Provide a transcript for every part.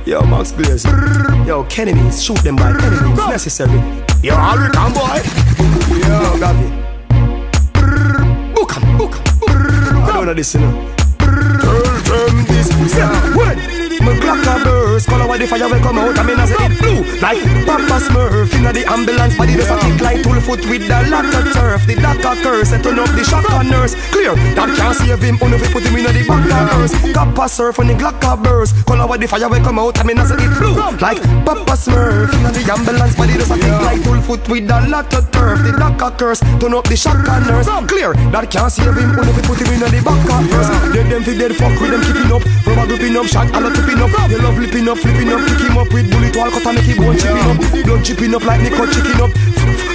Yo, Max Blaze. Yo, Kennedys, shoot them by enemies necessary. Yo, Hurricane boy. Yo, Gavi. Book 'em, book 'em. I don't know this, you know. Tell them this. What? My Glock a burst. Color why the fire will come out. I mean, I say it blue. Like Papa Smurf. Inna the ambulance body does a kick like tool foot with the lot of turf. The doctor curse. Set on up the shotgun nurse. Clear. That can't save him. Only we put him inna the back of earth. Papa surf when the Glock a burst. Color why the fire will come out. I mean, I say it blue. Like Papa Smurf. Inna the ambulance body does a kick like tool foot with the lot of turf. The doctor curse. Turn up the shotgun nurse. Clear. That can't save him. Only we put him inna the back of earth. Dead them fi dead. Fuck with them keeping up. Rubber gripping up. Shot all tipping up. You love flipping up, flipping up. Kick him up with bullet wall cut and make him bone chipping up. Blood chipping up like Nico chicken up.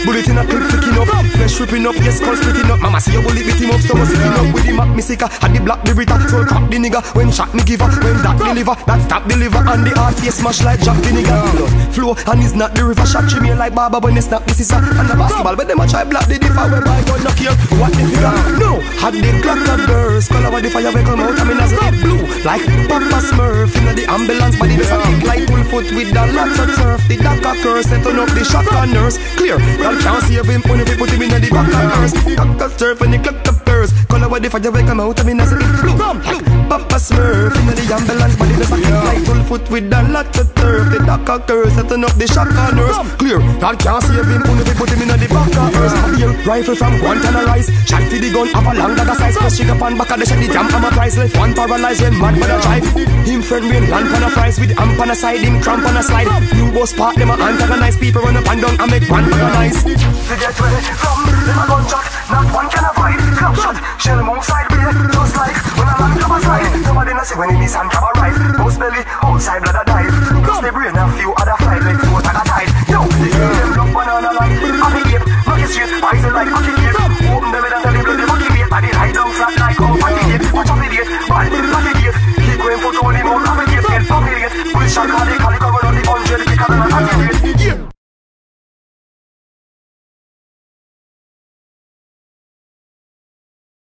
Bullet in a clip flicking up. Flesh ripping up, yes, skull splitting up. Mama see your bullet beat him up, stomach sitting up. With the Mac Missika, had the black Beretta. Soul cock the nigga, when shot me giver. When that deliver, that stop deliver. And the hard face smash like Jack the nigga. Blood flow, and it's not the river. Shot me like Baba when they snap this is a. And the basketball, but them a try black the differ. Where by God knock here, what the figure? No, had the Glock a burst. Color why the fire will come out, I mean as it blue. Like Papa Smurf, inna the ambulance body does a kick like full foot with the lots of turf. The doctor curse, setting up the shotgun nurse. Clear, that can't save him when we put him in the back of earth. Doctor surf when he clocked up first. Color why the fire will come out, I mean as it blue. Like Papa Smurf, inna the ambulance body does a kick like full foot with the lots of turf. The doctor curse, setting up the shotgun nurse. Clear, that can't save him when we put him in the back of earth. Here, rifle from Guantanamo. Shot for the gun, have a long dagger size. Press trigger pan back of the shot, the jam hammer price. Left one paralyzed when mad man a drive. Him friend rain land pan a fries with amp on a side, him cramp on a slide. New boss part, them a antagonize. People run up and down and make one organize. To get ready from them a gunshot, not one can avoid. Club shot, shell move sideways, just like when a man come a slide. Nobody knows when he miss and come a ride. Post belly, outside blood a dive. Plus the brain a few other flight like foot and a tide. Yo, the game them look banana like happy ape. Knock it straight, eyes like hockey cape. Open them and tell him blood the monkey bait. Body hide down flat like oh party gate. Watch out the date.